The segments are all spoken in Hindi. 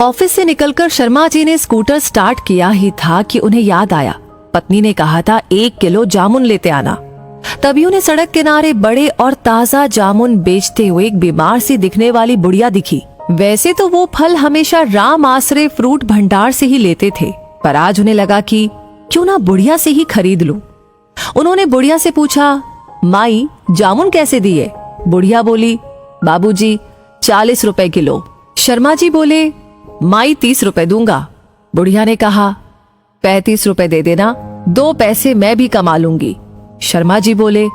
ऑफिस से निकलकर शर्मा जी ने स्कूटर स्टार्ट किया ही था कि उन्हें याद आया, पत्नी ने कहा था 1 किलो जामुन लेते आना। तभी उन्हें सड़क किनारे बड़े और ताजा जामुन बेचते हुए एक बीमार सी दिखने वाली बुढ़िया दिखी। वैसे तो वो फल हमेशा राम आसरे फ्रूट भंडार से ही लेते थे, पर आज उन्हें लगा कि क्यों ना बुढ़िया से ही खरीद लूं। उन्होंने बुढ़िया से पूछा, माई जामुन कैसे दिए? बुढ़िया बोली, बाबूजी 40 रुपए किलो। शर्मा जी बोले, माई 30 रुपए दूंगा। बुढ़िया ने कहा, 35 रुपए दे देना, 2 पैसे मैं भी कमा लूंगी। शर्मा जी बोले,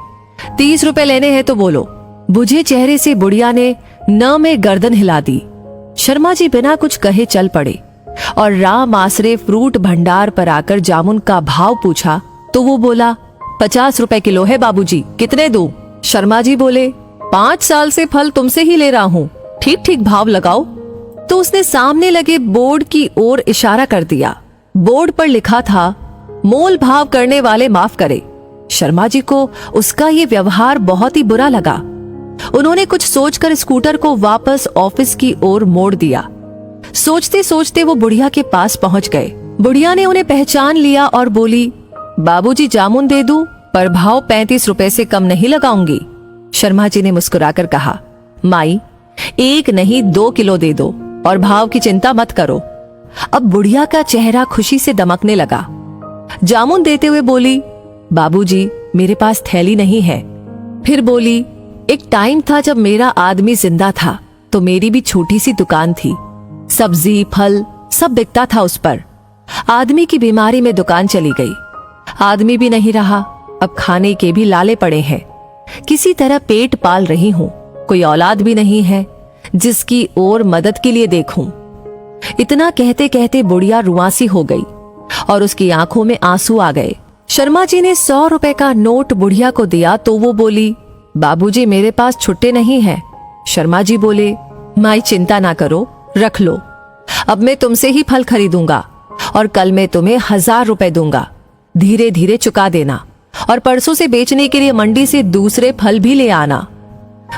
30 रुपए लेने हैं तो बोलो। बुझे चेहरे से बुढ़िया ने न में गर्दन हिला दी। शर्मा जी बिना कुछ कहे चल पड़े और राम आसरे फ्रूट भंडार पर आकर जामुन का भाव पूछा तो वो बोला, 50 रुपए किलो है बाबूजी, कितने दूं? शर्मा जी बोले, 5 साल से फल तुमसे ही ले रहा हूँ, ठीक ठीक भाव लगाओ। तो उसने सामने लगे बोर्ड की ओर इशारा कर दिया। बोर्ड पर लिखा था, मोल भाव करने वाले माफ करे। शर्मा जी को उसका ये व्यवहार बहुत ही बुरा लगा। उन्होंने कुछ सोचकर स्कूटर को वापस ऑफिस की ओर मोड़ दिया। सोचते सोचते वो बुढ़िया के पास पहुंच गए। बुढ़िया ने उन्हें पहचान लिया और बोली, बाबूजी जामुन दे दूं, पर भाव 35 रुपए से कम नहीं लगाऊंगी। शर्मा जी ने मुस्कुराकर कहा, माई 1 नहीं 2 किलो दे दो और भाव की चिंता मत करो। अब बुढ़िया का चेहरा खुशी से दमकने लगा। जामुन देते हुए बोली, बाबूजी मेरे पास थैली नहीं है। फिर बोली, एक टाइम था जब मेरा आदमी जिंदा था तो मेरी भी छोटी सी दुकान थी, सब्जी फल सब बिकता था उस पर। आदमी की बीमारी में दुकान चली गई, आदमी भी नहीं रहा, अब खाने के भी लाले पड़े हैं। किसी तरह पेट पाल रही हूँ, कोई औलाद भी नहीं है जिसकी ओर मदद के लिए देखूं। इतना कहते कहते बुढ़िया रुआसी हो गई और उसकी आंखों में आंसू आ गए। शर्मा जी ने 100 रुपए का नोट बुढ़िया को दिया तो वो बोली, बाबूजी मेरे पास छुट्टे नहीं हैं। शर्मा जी बोले, माई चिंता ना करो, रख लो, अब मैं तुमसे ही फल खरीदूंगा और कल मैं तुम्हें 1000 रुपए दूंगा, धीरे धीरे चुका देना और परसों से बेचने के लिए मंडी से दूसरे फल भी ले आना।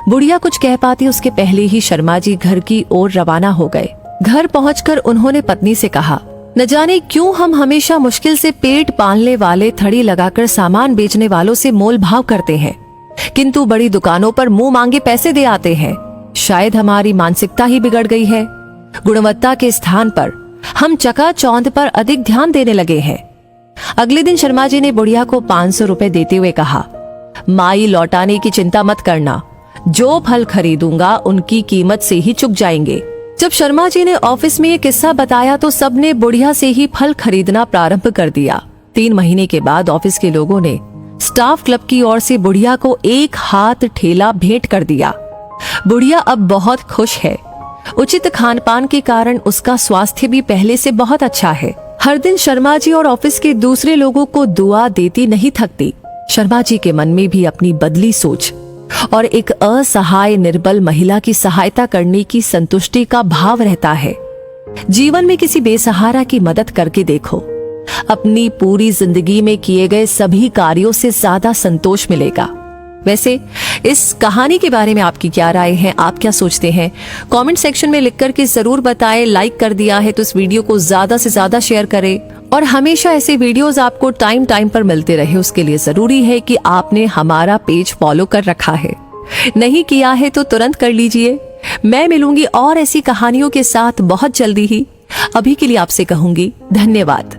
बुढ़िया कुछ कह पाती उसके पहले ही शर्मा जी घर की ओर रवाना हो गए। घर पहुंचकर उन्होंने पत्नी से कहा, न जाने क्यों हम हमेशा मुश्किल से पेट पालने वाले थड़ी लगाकर सामान बेचने वालों से मोल भाव करते हैं, किंतु बड़ी दुकानों पर मुंह मांगे पैसे दे आते हैं। शायद हमारी मानसिकता ही बिगड़ गई है। गुणवत्ता के स्थान पर हम चकाचौंध पर अधिक ध्यान देने लगे हैं। अगले दिन शर्मा जी ने बुढ़िया को 500 रुपए देते हुए कहा, माई लौटाने की चिंता मत करना, जो फल खरीदूंगा उनकी कीमत से ही चुक जाएंगे। जब शर्मा जी ने ऑफिस में ये किस्सा बताया तो सबने बुढ़िया से ही फल खरीदना प्रारंभ कर दिया। 3 महीने के बाद ऑफिस के लोगों ने स्टाफ क्लब की ओर से बुढ़िया को 1 हाथ ठेला भेंट कर दिया। बुढ़िया अब बहुत खुश है। उचित खान पान के कारण उसका स्वास्थ्य भी पहले से बहुत अच्छा है। हर दिन शर्मा जी और ऑफिस के दूसरे लोगों को दुआ देती नहीं थकती। शर्मा जी के मन में भी अपनी बदली सोच और एक असहाय निर्बल महिला की सहायता करने की संतुष्टि का भाव रहता है। जीवन में किसी बेसहारा की मदद करके देखो, अपनी पूरी जिंदगी में किए गए सभी कार्यों से ज्यादा संतोष मिलेगा। वैसे इस कहानी के बारे में आपकी क्या राय है, आप क्या सोचते हैं? कमेंट सेक्शन में लिख करके जरूर बताएं। लाइक कर दिया है तो इस वीडियो को ज्यादा से ज्यादा शेयर करें और हमेशा ऐसे वीडियोस आपको टाइम टाइम पर मिलते रहे, उसके लिए जरूरी है कि आपने हमारा पेज फॉलो कर रखा है। नहीं किया है तो तुरंत कर लीजिए। मैं मिलूंगी और ऐसी कहानियों के साथ बहुत जल्दी ही। अभी के लिए आपसे कहूंगी धन्यवाद।